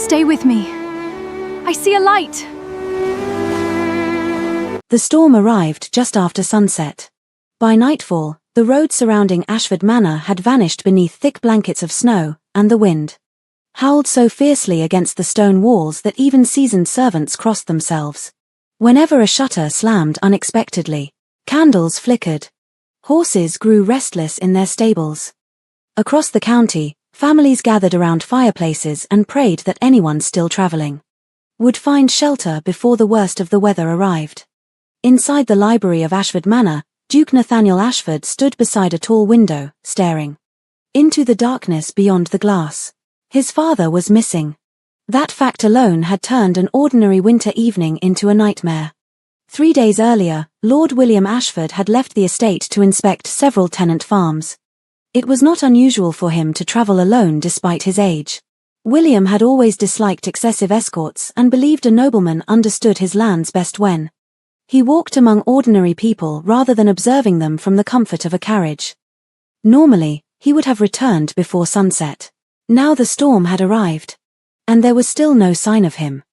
Stay with me. I see a light. The storm arrived just after sunset. By nightfall, the road surrounding Ashford Manor had vanished beneath thick blankets of snow, and the wind howled so fiercely against the stone walls that even seasoned servants crossed themselves. Whenever a shutter slammed unexpectedly, candles flickered. Horses grew restless in their stables. Across the county, families gathered around fireplaces and prayed that anyone still traveling would find shelter before the worst of the weather arrived. Inside the library of Ashford Manor, Duke Nathaniel Ashford stood beside a tall window, staring into the darkness beyond the glass. His father was missing. That fact alone had turned an ordinary winter evening into a nightmare. 3 days earlier, Lord William Ashford had left the estate to inspect several tenant farms. It was not unusual for him to travel alone despite his age. William had always disliked excessive escorts and believed a nobleman understood his lands best when he walked among ordinary people rather than observing them from the comfort of a carriage. Normally, he would have returned before sunset. Now the storm had arrived, and there was still no sign of him.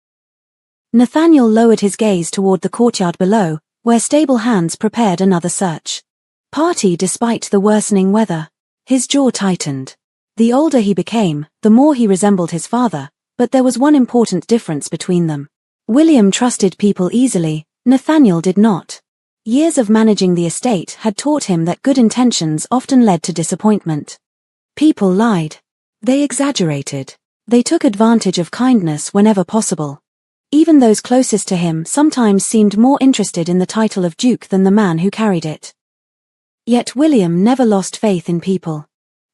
Nathaniel lowered his gaze toward the courtyard below, where stable hands prepared another search party despite the worsening weather. His jaw tightened. The older he became, the more he resembled his father, but there was one important difference between them. William trusted people easily, Nathaniel did not. Years of managing the estate had taught him that good intentions often led to disappointment. People lied. They exaggerated. They took advantage of kindness whenever possible. Even those closest to him sometimes seemed more interested in the title of Duke than the man who carried it. Yet William never lost faith in people.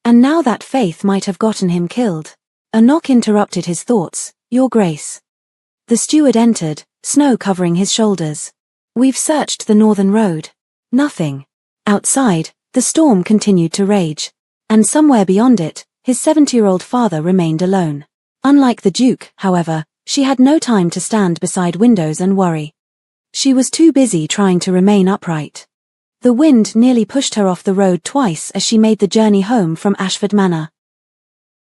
And now that faith might have gotten him killed. A knock interrupted his thoughts. "Your Grace." The steward entered, snow covering his shoulders. "We've searched the northern road. Nothing." Outside, the storm continued to rage. And somewhere beyond it, his 70-year-old father remained alone. Unlike the Duke, however, she had no time to stand beside windows and worry. She was too busy trying to remain upright. The wind nearly pushed her off the road twice as she made the journey home from Ashford Manor.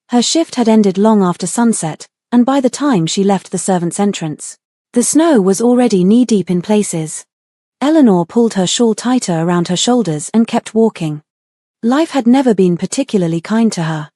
Her shift had ended long after sunset, and by the time she left the servants' entrance, the snow was already knee-deep in places. Eleanor pulled her shawl tighter around her shoulders and kept walking. Life had never been particularly kind to her.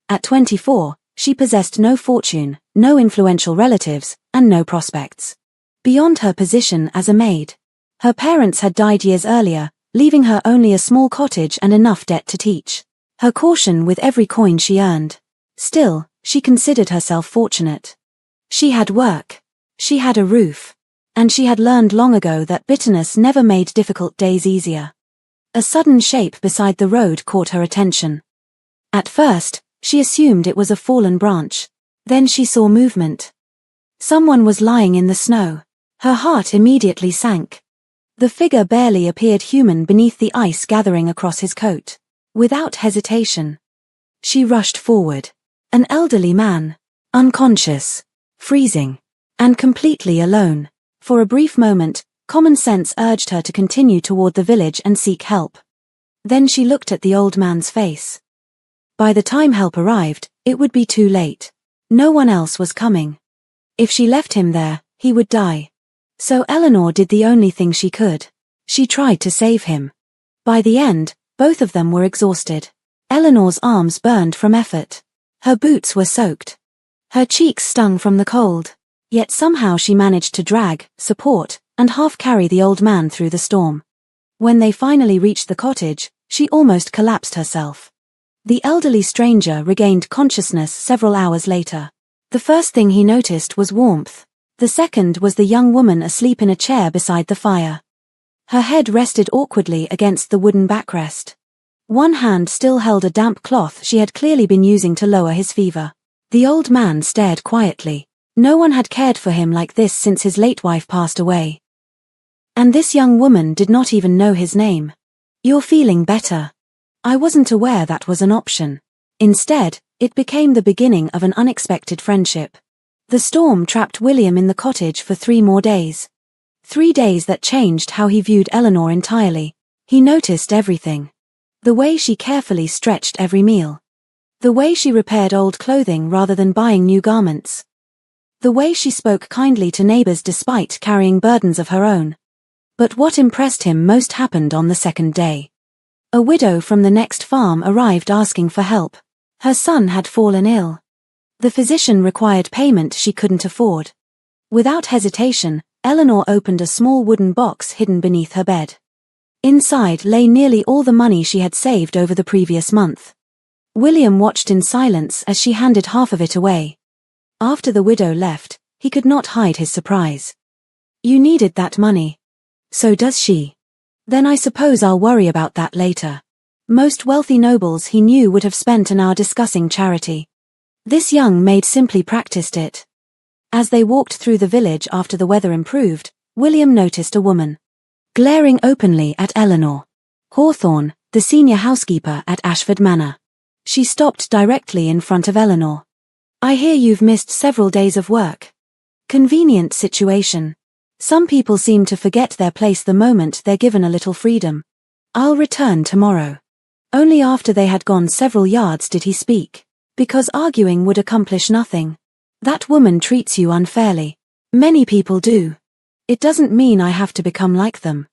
At 24, she possessed no fortune, no influential relatives, and no prospects beyond her position as a maid. Her parents had died years earlier, leaving her only a small cottage and enough debt to teach her caution with every coin she earned. Still, she considered herself fortunate. She had work. She had a roof. And she had learned long ago that bitterness never made difficult days easier. A sudden shape beside the road caught her attention. At first, she assumed it was a fallen branch. Then she saw movement. Someone was lying in the snow. Her heart immediately sank. The figure barely appeared human beneath the ice gathering across his coat. Without hesitation, she rushed forward. An elderly man, unconscious, freezing, and completely alone. For a brief moment, common sense urged her to continue toward the village and seek help. Then she looked at the old man's face. By the time help arrived, it would be too late. No one else was coming. If she left him there, he would die. So Eleanor did the only thing she could. She tried to save him. By the end, both of them were exhausted. Eleanor's arms burned from effort. Her boots were soaked. Her cheeks stung from the cold. Yet somehow she managed to drag, support, and half carry the old man through the storm. When they finally reached the cottage, she almost collapsed herself. The elderly stranger regained consciousness several hours later. The first thing he noticed was warmth. The second was the young woman asleep in a chair beside the fire. Her head rested awkwardly against the wooden backrest. One hand still held a damp cloth she had clearly been using to lower his fever. The old man stared quietly. No one had cared for him like this since his late wife passed away. And this young woman did not even know his name. "You're feeling better." I wasn't aware that was an option. Instead, it became the beginning of an unexpected friendship. The storm trapped William in the cottage for 3 more days. 3 days that changed how he viewed Eleanor entirely. He noticed everything. The way she carefully stretched every meal. The way she repaired old clothing rather than buying new garments. The way she spoke kindly to neighbors despite carrying burdens of her own. But what impressed him most happened on the second day. A widow from the next farm arrived asking for help. Her son had fallen ill. The physician required payment she couldn't afford. Without hesitation, Eleanor opened a small wooden box hidden beneath her bed. Inside lay nearly all the money she had saved over the previous month. William watched in silence as she handed half of it away. After the widow left, he could not hide his surprise. "You needed that money." "So does she." "Then I suppose I'll worry about that later." Most wealthy nobles he knew would have spent an hour discussing charity. This young maid simply practiced it. As they walked through the village after the weather improved, William noticed a woman glaring openly at Eleanor. Hawthorne, the senior housekeeper at Ashford Manor. She stopped directly in front of Eleanor. "I hear you've missed several days of work." Convenient situation. Some people seem to forget their place the moment they're given a little freedom. "I'll return tomorrow." Only after they had gone several yards did he speak. "Because arguing would accomplish nothing. That woman treats you unfairly. Many people do. It doesn't mean I have to become like them."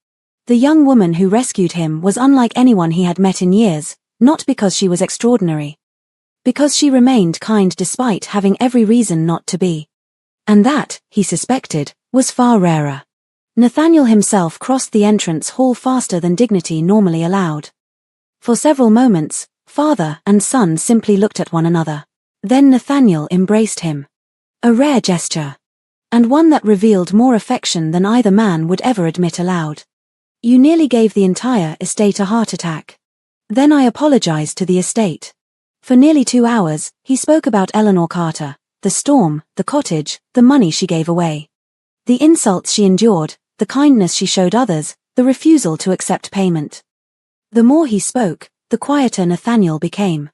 The young woman who rescued him was unlike anyone he had met in years, not because she was extraordinary. Because she remained kind despite having every reason not to be. And that, he suspected, was far rarer. Nathaniel himself crossed the entrance hall faster than dignity normally allowed. For several moments, father and son simply looked at one another. Then Nathaniel embraced him. A rare gesture. And one that revealed more affection than either man would ever admit aloud. "You nearly gave the entire estate a heart attack." Then I apologized to the estate. For nearly 2 hours, he spoke about Eleanor Carter, the storm, the cottage, the money she gave away. The insults she endured, the kindness she showed others, the refusal to accept payment. The more he spoke, the quieter Nathaniel became.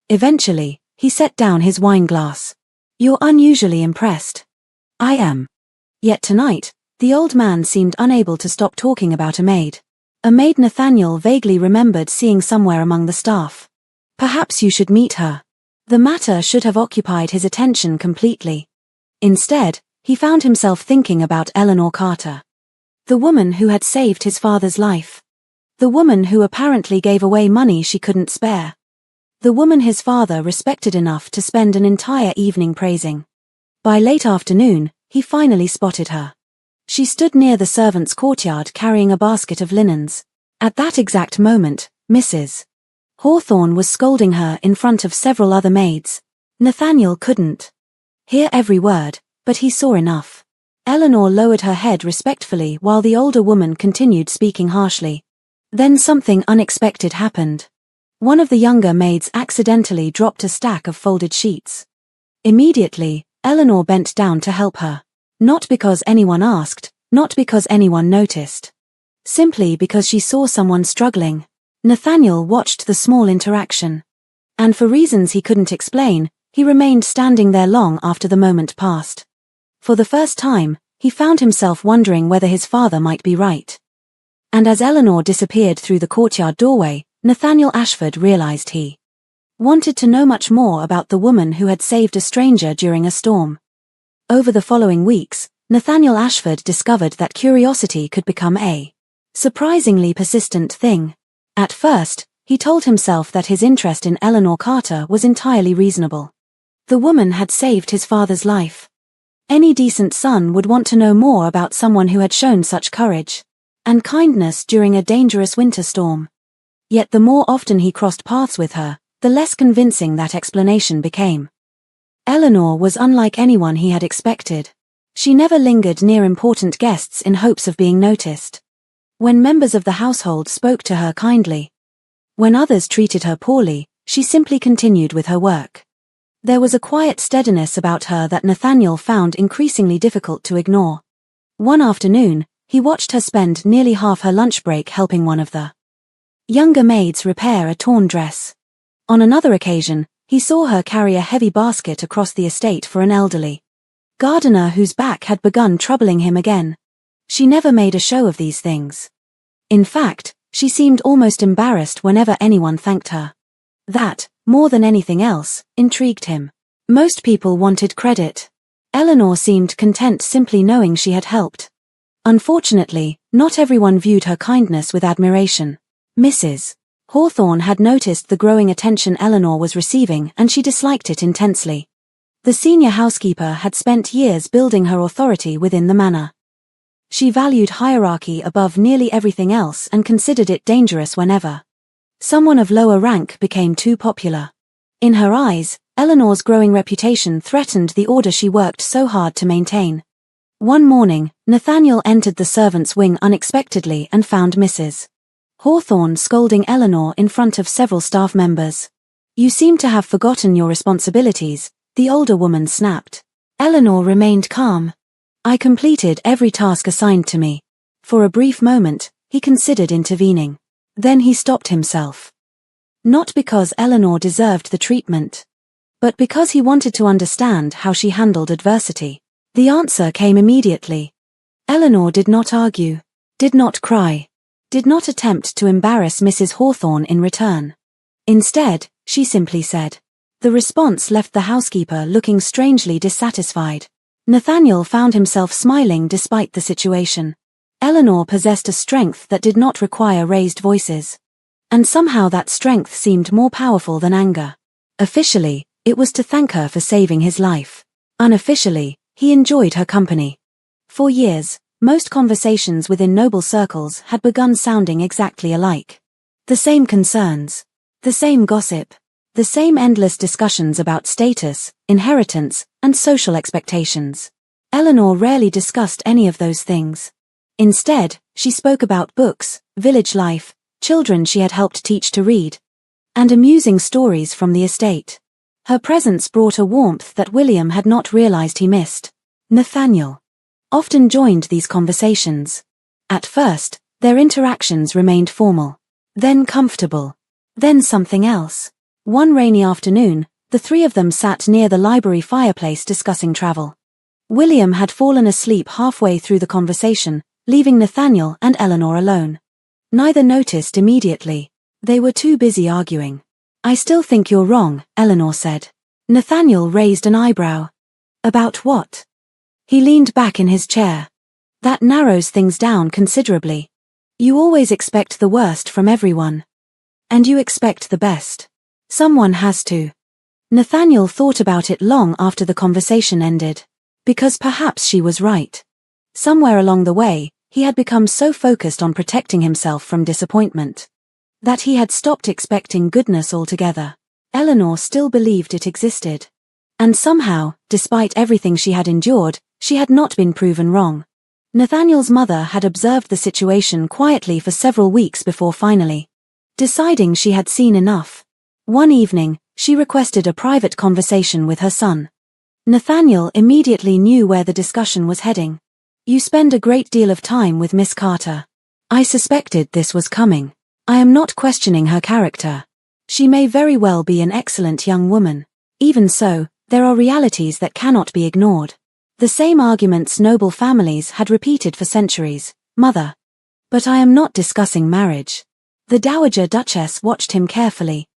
Eventually, he set down his wine glass. "You're unusually impressed." "I am." Yet tonight, the old man seemed unable to stop talking about a maid. A maid Nathaniel vaguely remembered seeing somewhere among the staff. "Perhaps you should meet her." The matter should have occupied his attention completely. Instead, he found himself thinking about Eleanor Carter. The woman who had saved his father's life. The woman who apparently gave away money she couldn't spare. The woman his father respected enough to spend an entire evening praising. By late afternoon, he finally spotted her. She stood near the servants' courtyard carrying a basket of linens. At that exact moment, Mrs. Hawthorne was scolding her in front of several other maids. Nathaniel couldn't hear every word, but he saw enough. Eleanor lowered her head respectfully while the older woman continued speaking harshly. Then something unexpected happened. One of the younger maids accidentally dropped a stack of folded sheets. Immediately, Eleanor bent down to help her. Not because anyone asked, not because anyone noticed. Simply because she saw someone struggling. Nathaniel watched the small interaction. And for reasons he couldn't explain, he remained standing there long after the moment passed. For the first time, he found himself wondering whether his father might be right. And as Eleanor disappeared through the courtyard doorway, Nathaniel Ashford realized he wanted to know much more about the woman who had saved a stranger during a storm. Over the following weeks, Nathaniel Ashford discovered that curiosity could become a surprisingly persistent thing. At first, he told himself that his interest in Eleanor Carter was entirely reasonable. The woman had saved his father's life. Any decent son would want to know more about someone who had shown such courage and kindness during a dangerous winter storm. Yet the more often he crossed paths with her, the less convincing that explanation became. Eleanor was unlike anyone he had expected. She never lingered near important guests in hopes of being noticed. When members of the household spoke to her kindly, when others treated her poorly, she simply continued with her work. There was a quiet steadiness about her that Nathaniel found increasingly difficult to ignore. One afternoon, he watched her spend nearly half her lunch break helping one of the younger maids repair a torn dress. On another occasion, he saw her carry a heavy basket across the estate for an elderly gardener whose back had begun troubling him again. She never made a show of these things. In fact, she seemed almost embarrassed whenever anyone thanked her. That, more than anything else, intrigued him. Most people wanted credit. Eleanor seemed content simply knowing she had helped. Unfortunately, not everyone viewed her kindness with admiration. Mrs. Hawthorne had noticed the growing attention Eleanor was receiving and she disliked it intensely. The senior housekeeper had spent years building her authority within the manor. She valued hierarchy above nearly everything else and considered it dangerous whenever someone of lower rank became too popular. In her eyes, Eleanor's growing reputation threatened the order she worked so hard to maintain. One morning, Nathaniel entered the servants' wing unexpectedly and found Mrs. Hawthorne scolding Eleanor in front of several staff members. "You seem to have forgotten your responsibilities," the older woman snapped. Eleanor remained calm. "I completed every task assigned to me." For a brief moment, he considered intervening. Then he stopped himself. Not because Eleanor deserved the treatment, but because he wanted to understand how she handled adversity. The answer came immediately. Eleanor did not argue, did not cry, did not attempt to embarrass Mrs. Hawthorne in return. Instead, she simply said. The response left the housekeeper looking strangely dissatisfied. Nathaniel found himself smiling despite the situation. Eleanor possessed a strength that did not require raised voices. And somehow that strength seemed more powerful than anger. Officially, it was to thank her for saving his life. Unofficially, he enjoyed her company. For years, most conversations within noble circles had begun sounding exactly alike. The same concerns, the same gossip, the same endless discussions about status, inheritance, and social expectations. Eleanor rarely discussed any of those things. Instead, she spoke about books, village life, children she had helped teach to read, and amusing stories from the estate. Her presence brought a warmth that William had not realized he missed. Nathaniel often joined these conversations. At first, their interactions remained formal, then comfortable, then something else. One rainy afternoon, the three of them sat near the library fireplace discussing travel. William had fallen asleep halfway through the conversation, leaving Nathaniel and Eleanor alone. Neither noticed immediately. They were too busy arguing. "I still think you're wrong," Eleanor said. Nathaniel raised an eyebrow. "About what?" He leaned back in his chair. "That narrows things down considerably. You always expect the worst from everyone. And you expect the best. Someone has to." Nathaniel thought about it long after the conversation ended. Because perhaps she was right. Somewhere along the way, he had become so focused on protecting himself from disappointment that he had stopped expecting goodness altogether. Eleanor still believed it existed. And somehow, despite everything she had endured, she had not been proven wrong. Nathaniel's mother had observed the situation quietly for several weeks before finally deciding she had seen enough. One evening, she requested a private conversation with her son. Nathaniel immediately knew where the discussion was heading. "You spend a great deal of time with Miss Carter. I suspected this was coming. I am not questioning her character. She may very well be an excellent young woman. Even so, there are realities that cannot be ignored. The same arguments noble families had repeated for centuries, Mother. But I am not discussing marriage." The Dowager Duchess watched him carefully.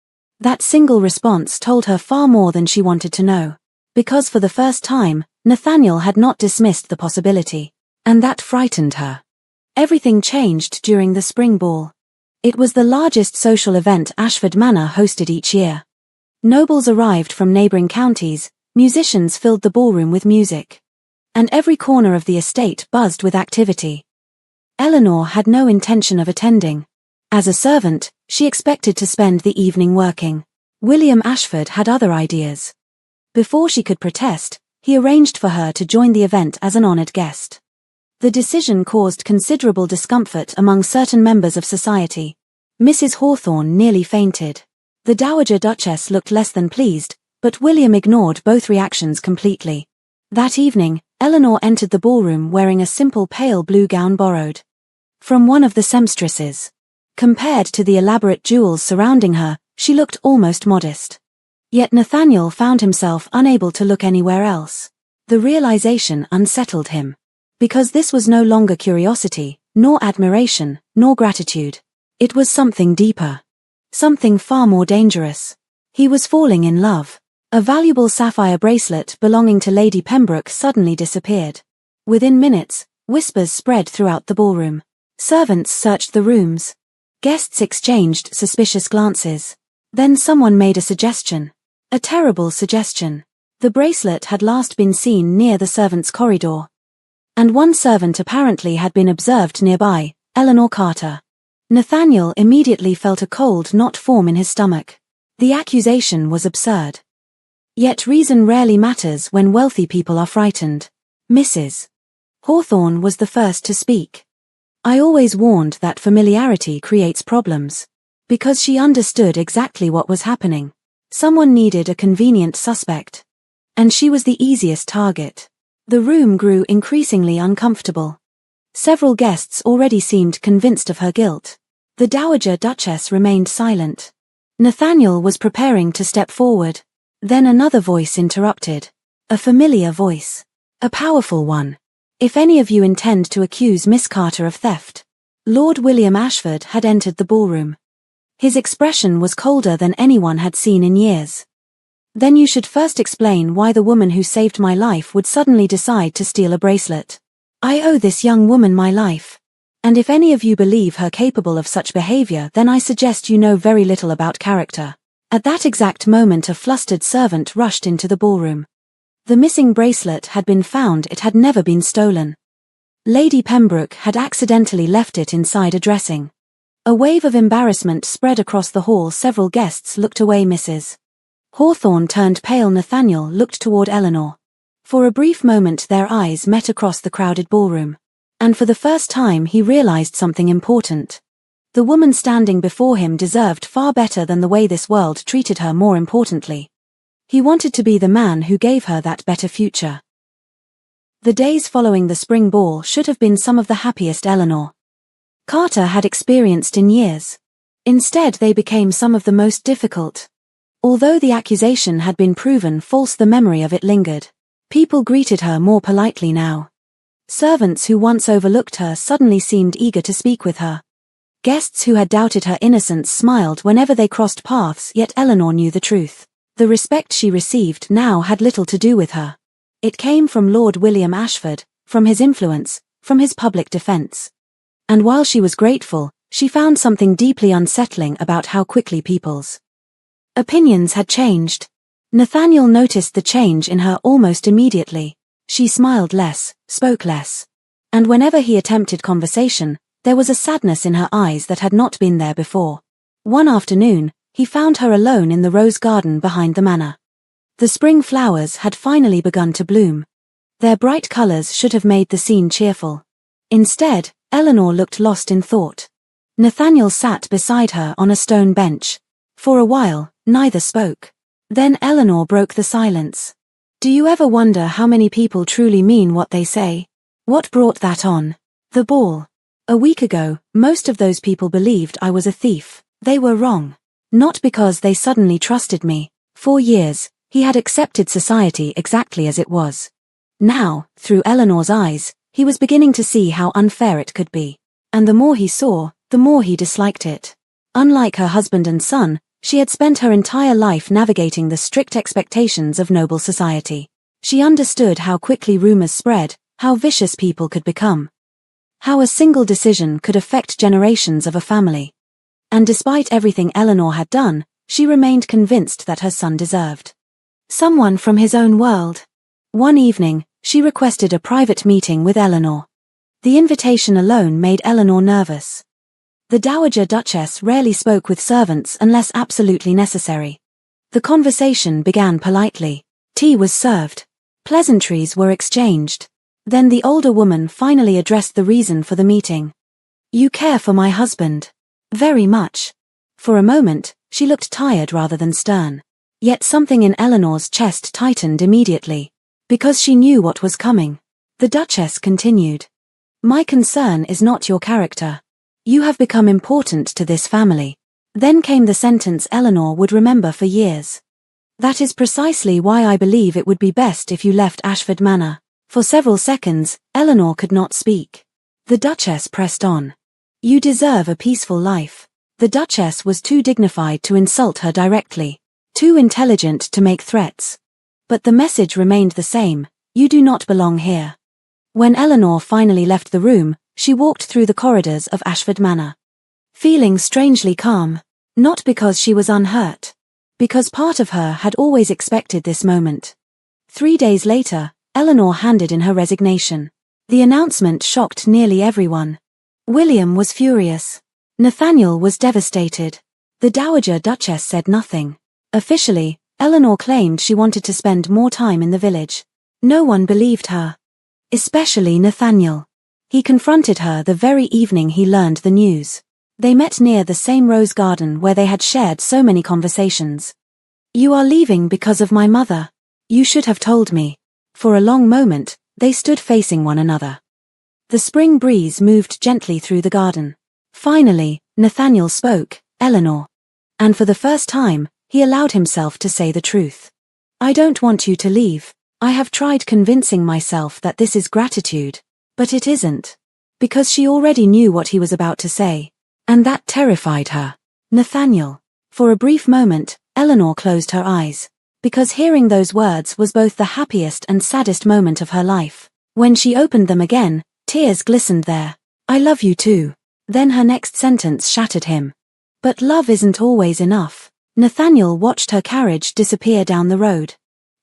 That single response told her far more than she wanted to know. Because for the first time, Nathaniel had not dismissed the possibility. And that frightened her. Everything changed during the spring ball. It was the largest social event Ashford Manor hosted each year. Nobles arrived from neighboring counties, musicians filled the ballroom with music. And every corner of the estate buzzed with activity. Eleanor had no intention of attending. As a servant, she expected to spend the evening working. William Ashford had other ideas. Before she could protest, he arranged for her to join the event as an honored guest. The decision caused considerable discomfort among certain members of society. Mrs. Hawthorne nearly fainted. The Dowager Duchess looked less than pleased, but William ignored both reactions completely. That evening, Eleanor entered the ballroom wearing a simple pale blue gown borrowed from one of the seamstresses. Compared to the elaborate jewels surrounding her, she looked almost modest. Yet Nathaniel found himself unable to look anywhere else. The realization unsettled him. Because this was no longer curiosity, nor admiration, nor gratitude. It was something deeper. Something far more dangerous. He was falling in love. A valuable sapphire bracelet belonging to Lady Pembroke suddenly disappeared. Within minutes, whispers spread throughout the ballroom. Servants searched the rooms. Guests exchanged suspicious glances. Then someone made a suggestion. A terrible suggestion. The bracelet had last been seen near the servants' corridor. And one servant apparently had been observed nearby, Eleanor Carter. Nathaniel immediately felt a cold knot form in his stomach. The accusation was absurd. Yet reason rarely matters when wealthy people are frightened. Mrs. Hawthorne was the first to speak. I always warned that familiarity creates problems. Because she understood exactly what was happening. Someone needed a convenient suspect. And she was the easiest target. The room grew increasingly uncomfortable. Several guests already seemed convinced of her guilt. The Dowager Duchess remained silent. Nathaniel was preparing to step forward. Then another voice interrupted. A familiar voice. A powerful one. If any of you intend to accuse Miss Carter of theft. Lord William Ashford had entered the ballroom. His expression was colder than anyone had seen in years. Then you should first explain why the woman who saved my life would suddenly decide to steal a bracelet. I owe this young woman my life. And if any of you believe her capable of such behavior, then I suggest you know very little about character. At that exact moment a flustered servant rushed into the ballroom. The missing bracelet had been found, it had never been stolen. Lady Pembroke had accidentally left it inside a dressing. A wave of embarrassment spread across the hall. Several guests looked away. Mrs. Hawthorne turned pale. Nathaniel looked toward Eleanor. For a brief moment their eyes met across the crowded ballroom. And for the first time he realized something important. The woman standing before him deserved far better than the way this world treated her. More importantly, he wanted to be the man who gave her that better future. The days following the spring ball should have been some of the happiest Eleanor Carter had experienced in years. Instead they became some of the most difficult. Although the accusation had been proven false, the memory of it lingered. People greeted her more politely now. Servants who once overlooked her suddenly seemed eager to speak with her. Guests who had doubted her innocence smiled whenever they crossed paths, yet Eleanor knew the truth. The respect she received now had little to do with her. It came from Lord William Ashford, from his influence, from his public defense. And while she was grateful, she found something deeply unsettling about how quickly people's opinions had changed. Nathaniel noticed the change in her almost immediately. She smiled less, spoke less. And whenever he attempted conversation, there was a sadness in her eyes that had not been there before. One afternoon, he found her alone in the rose garden behind the manor. The spring flowers had finally begun to bloom. Their bright colors should have made the scene cheerful. Instead, Eleanor looked lost in thought. Nathaniel sat beside her on a stone bench. For a while, neither spoke. Then Eleanor broke the silence. Do you ever wonder how many people truly mean what they say? What brought that on? The ball. A week ago, most of those people believed I was a thief. They were wrong. Not because they suddenly trusted me. For years, he had accepted society exactly as it was. Now, through Eleanor's eyes, he was beginning to see how unfair it could be. And the more he saw, the more he disliked it. Unlike her husband and son, she had spent her entire life navigating the strict expectations of noble society. She understood how quickly rumors spread, how vicious people could become. How a single decision could affect generations of a family. And despite everything Eleanor had done, she remained convinced that her son deserved someone from his own world. One evening, she requested a private meeting with Eleanor. The invitation alone made Eleanor nervous. The Dowager Duchess rarely spoke with servants unless absolutely necessary. The conversation began politely. Tea was served. Pleasantries were exchanged. Then the older woman finally addressed the reason for the meeting. You care for my husband. Very much. For a moment, she looked tired rather than stern. Yet something in Eleanor's chest tightened immediately. Because she knew what was coming. The Duchess continued. My concern is not your character. You have become important to this family. Then came the sentence Eleanor would remember for years. That is precisely why I believe it would be best if you left Ashford Manor. For several seconds, Eleanor could not speak. The Duchess pressed on. You deserve a peaceful life. The Duchess was too dignified to insult her directly. too intelligent to make threats. But the message remained the same: you do not belong here. When Eleanor finally left the room, she walked through the corridors of Ashford Manor, feeling strangely calm, not because she was unhurt, because part of her had always expected this moment. 3 days later, Eleanor handed in her resignation. The announcement shocked nearly everyone. William was furious. Nathaniel was devastated. The Dowager Duchess said nothing. Officially, Eleanor claimed she wanted to spend more time in the village. No one believed her. Especially Nathaniel. He confronted her the very evening he learned the news. They met near the same rose garden where they had shared so many conversations. "You are leaving because of my mother. You should have told me." For a long moment, they stood facing one another. The spring breeze moved gently through the garden. Finally, Nathaniel spoke, "Eleanor." And for the first time, he allowed himself to say the truth. "I don't want you to leave. I have tried convincing myself that this is gratitude. But it isn't." Because she already knew what he was about to say. And that terrified her. "Nathaniel." For a brief moment, Eleanor closed her eyes. Because hearing those words was both the happiest and saddest moment of her life. When she opened them again, tears glistened there. "I love you too." Then her next sentence shattered him. "But love isn't always enough." Nathaniel watched her carriage disappear down the road.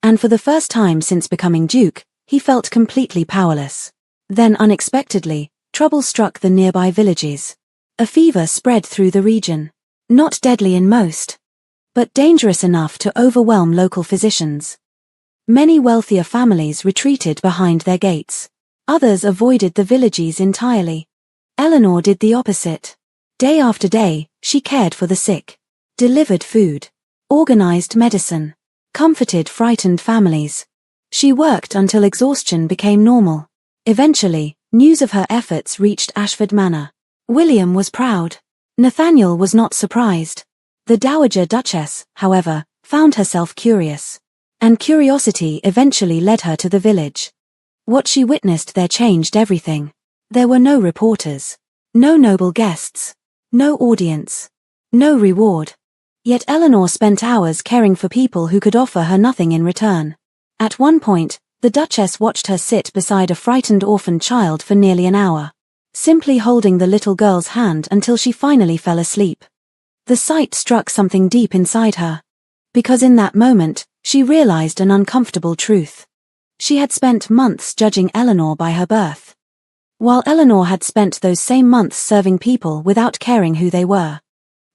And for the first time since becoming Duke, he felt completely powerless. Then unexpectedly, trouble struck the nearby villages. A fever spread through the region. Not deadly in most, but dangerous enough to overwhelm local physicians. Many wealthier families retreated behind their gates. Others avoided the villages entirely. Eleanor did the opposite. Day after day, she cared for the sick, delivered food, organized medicine, comforted frightened families. She worked until exhaustion became normal. Eventually, news of her efforts reached Ashford Manor. William was proud. Nathaniel was not surprised. The Dowager Duchess, however, found herself curious. And curiosity eventually led her to the village. What she witnessed there changed everything. There were no reporters, no noble guests, no audience, no reward. Yet Eleanor spent hours caring for people who could offer her nothing in return. At one point, the Duchess watched her sit beside a frightened orphan child for nearly an hour, simply holding the little girl's hand until she finally fell asleep. The sight struck something deep inside her. Because in that moment, she realized an uncomfortable truth. She had spent months judging Eleanor by her birth, while Eleanor had spent those same months serving people without caring who they were.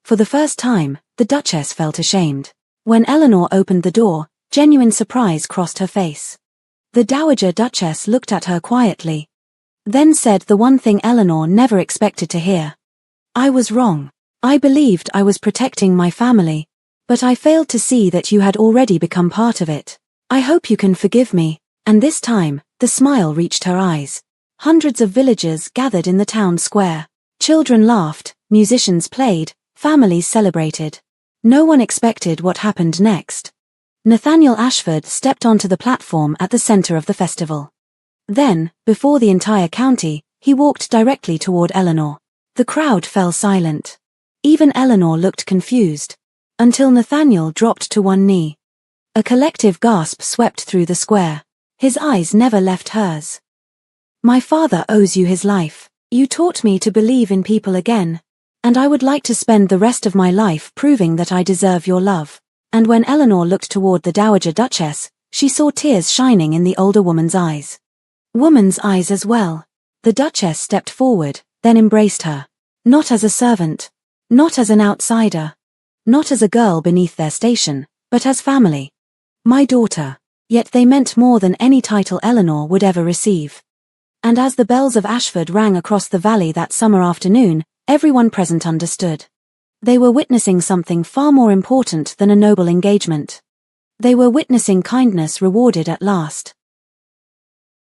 For the first time, the Duchess felt ashamed. When Eleanor opened the door, genuine surprise crossed her face. The Dowager Duchess looked at her quietly, then said the one thing Eleanor never expected to hear. "I was wrong. I believed I was protecting my family, but I failed to see that you had already become part of it. I hope you can forgive me." And this time, the smile reached her eyes. Hundreds of villagers gathered in the town square. Children laughed, musicians played, families celebrated. No one expected what happened next. Nathaniel Ashford stepped onto the platform at the center of the festival. Then, before the entire county, he walked directly toward Eleanor. The crowd fell silent. Even Eleanor looked confused, until Nathaniel dropped to one knee. A collective gasp swept through the square. His eyes never left hers. "My father owes you his life. You taught me to believe in people again, and I would like to spend the rest of my life proving that I deserve your love." And when Eleanor looked toward the Dowager Duchess, she saw tears shining in the older woman's eyes. Woman's eyes as well. The Duchess stepped forward, then embraced her. Not as a servant, not as an outsider, not as a girl beneath their station, but as family. "My daughter." Yet they meant more than any title Eleanor would ever receive. And as the bells of Ashford rang across the valley that summer afternoon, everyone present understood. They were witnessing something far more important than a noble engagement. They were witnessing kindness rewarded at last.